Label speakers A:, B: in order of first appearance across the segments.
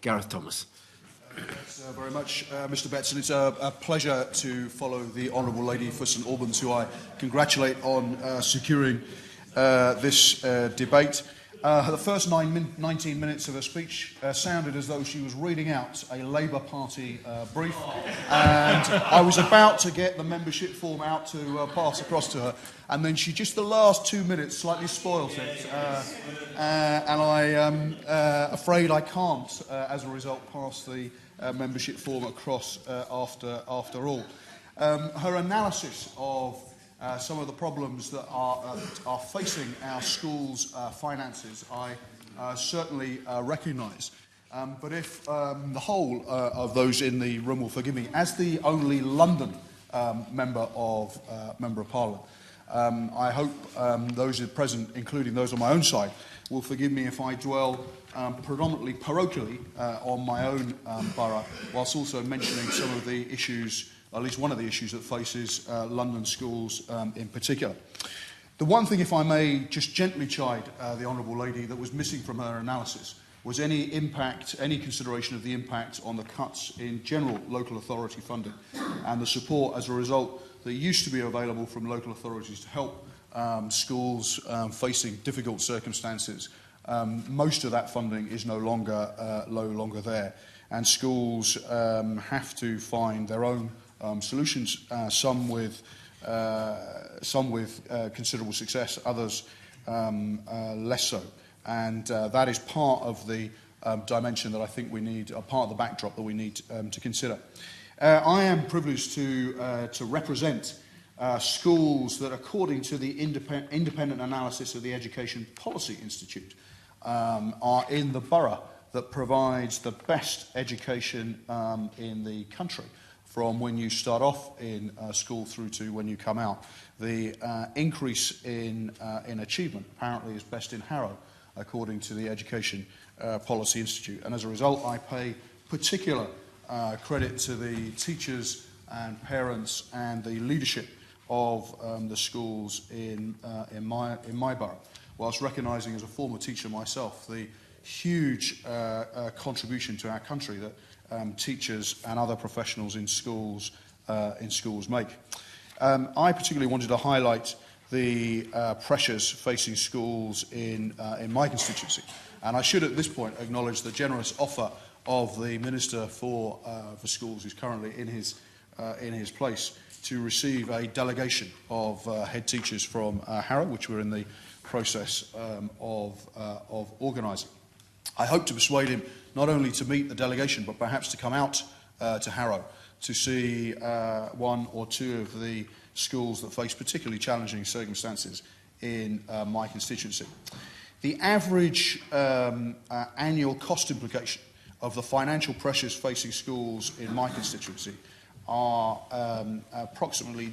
A: Gareth Thomas.
B: Thanks very much, Mr Betson. It's a pleasure to follow the Honourable Lady for St Albans, who I congratulate on securing this debate. The first 19 minutes of her speech sounded as though she was reading out a Labour Party brief, and I was about to get the membership form out to pass across to her, and then she just the last 2 minutes slightly spoilt it, and I am afraid I can't, as a result, pass the membership form across after all. Her analysis of some of the problems that are facing our schools' finances, I certainly recognise. But if the whole of those in the room will forgive me, as the only London member of Parliament, I hope those present, including those on my own side, will forgive me if I dwell predominantly parochially on my own borough, whilst also mentioning some of the issues, at least one of the issues that faces London schools in particular. The one thing, if I may just gently chide the Honourable Lady, that was missing from her analysis was any impact, any consideration of the impact on the cuts in general local authority funding and the support as a result that used to be available from local authorities to help schools facing difficult circumstances. Most of that funding is no longer there, and schools have to find their own solutions, some with considerable success, others less so. And that is part of the dimension that I think we need, part of the backdrop that we need to consider. I am privileged to represent schools that, according to the independent analysis of the Education Policy Institute, are in the borough that provides the best education in the country, from when you start off in school through to when you come out. The increase in achievement apparently is best in Harrow, according to the Education Policy Institute. And as a result, I pay particular credit to the teachers and parents and the leadership of the schools in my borough, whilst recognising, as a former teacher myself, the huge contribution to our country that teachers and other professionals in schools make. I particularly wanted to highlight the pressures facing schools in my constituency, and I should at this point acknowledge the generous offer of the Minister for Schools, who's currently in his place, to receive a delegation of head teachers from Harrow, which we're in the process of organising. I hope to persuade him not only to meet the delegation, but perhaps to come out to Harrow to see one or two of the schools that face particularly challenging circumstances in my constituency. The average annual cost implication of the financial pressures facing schools in my constituency are approximately,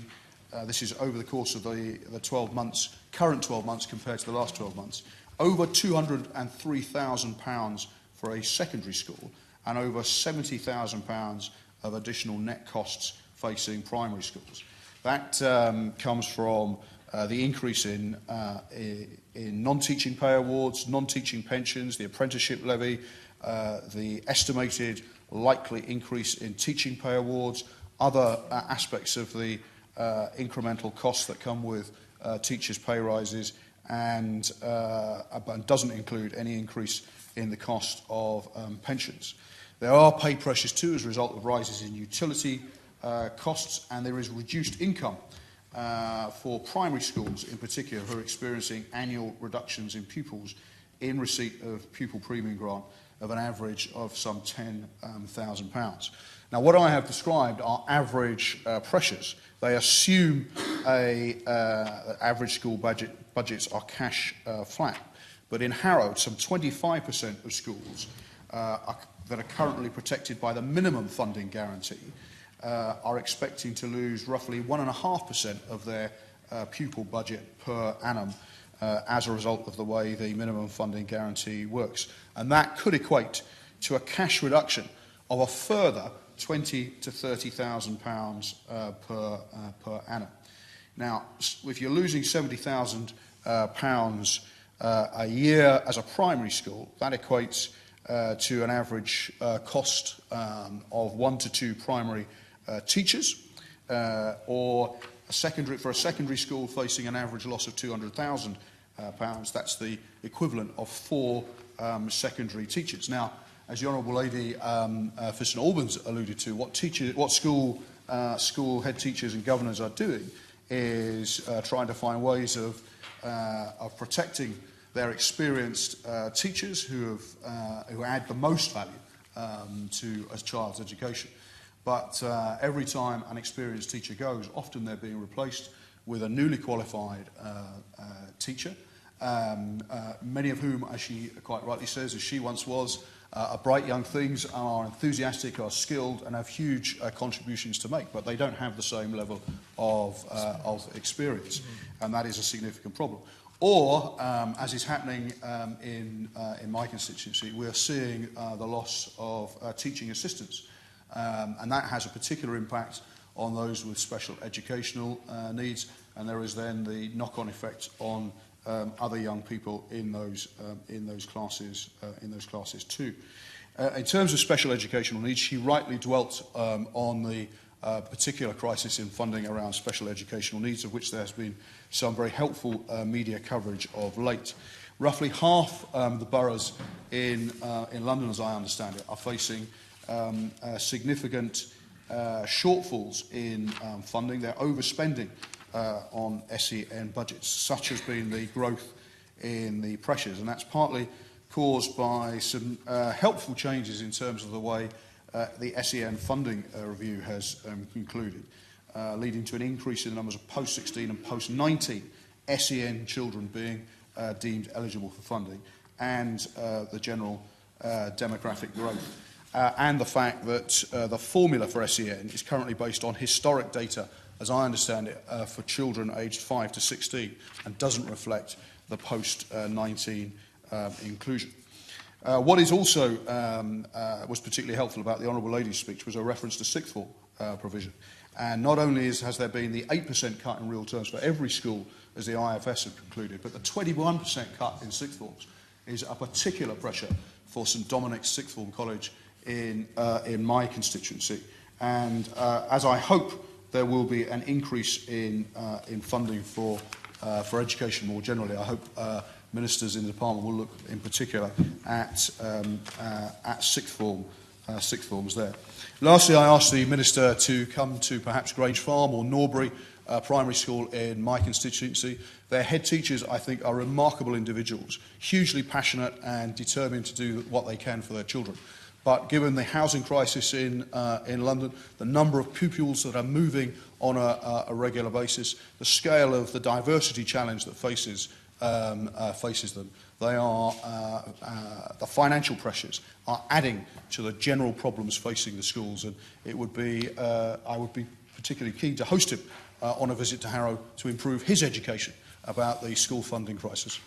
B: this is over the course of the 12 months, current 12 months compared to the last 12 months, over £203,000 for a secondary school and over £70,000 of additional net costs facing primary schools. That comes from the increase in non-teaching pay awards, non-teaching pensions, the apprenticeship levy, the estimated likely increase in teaching pay awards, other aspects of the incremental costs that come with teachers' pay rises, and doesn't include any increase in the cost of pensions. There are pay pressures too as a result of rises in utility costs, and there is reduced income for primary schools in particular, who are experiencing annual reductions in pupils in receipt of pupil premium grant of an average of some £10,000. Now, what I have described are average pressures. They assume average school budgets are cash flat. But in Harrow, some 25% of schools that are currently protected by the minimum funding guarantee are expecting to lose roughly 1.5% of their pupil budget per annum as a result of the way the minimum funding guarantee works. And that could equate to a cash reduction of a further £20,000 to £30,000 per annum. Now, if you're losing £70,000 a year as a primary school, that equates to an average cost of 1 to 2 primary teachers, or for a secondary school facing an average loss of £200,000. That's the equivalent of 4 secondary teachers. Now, as the Honourable Lady for St Albans alluded to, what school head teachers and governors are doing is trying to find ways of protecting their experienced teachers who add the most value to a child's education. But every time an experienced teacher goes, often they're being replaced with a newly qualified teacher, many of whom, as she quite rightly says, as she once was, are bright young things, are enthusiastic, are skilled, and have huge contributions to make, but they don't have the same level of experience, and that is a significant problem. Or, as is happening in my constituency, we're seeing the loss of teaching assistants, and that has a particular impact on those with special educational needs, and there is then the knock-on effect on other young people in those classes too. In terms of special educational needs, she rightly dwelt on the particular crisis in funding around special educational needs, of which there has been some very helpful media coverage of late. Roughly half the boroughs in London, as I understand it, are facing significant shortfalls in funding. They're overspending on SEN budgets. Such has been the growth in the pressures, and that's partly caused by some helpful changes in terms of the way the SEN funding review has concluded, leading to an increase in the numbers of post-16 and post-19 SEN children being deemed eligible for funding, and the general demographic growth. And the fact that the formula for SEN is currently based on historic data, as I understand it, for children aged 5 to 16, and doesn't reflect the post-19 inclusion. What is also was particularly helpful about the Honourable Lady's speech was a reference to sixth form provision. And not only has there been the 8% cut in real terms for every school, as the IFS have concluded, but the 21% cut in sixth forms is a particular pressure for St Dominic's Sixth Form College in my constituency. And as I hope there will be an increase in funding for education more generally, I hope ministers in the department will look in particular at sixth forms there. Lastly, I asked the Minister to come to perhaps Grange Farm or Norbury Primary School in my constituency. Their head teachers, I think, are remarkable individuals, hugely passionate and determined to do what they can for their children. But given the housing crisis in London, the number of pupils that are moving on a regular basis, the scale of the diversity challenge that faces them, the financial pressures are adding to the general problems facing the schools, and it would be, I would be particularly keen to host him on a visit to Harrow to improve his education about the school funding crisis.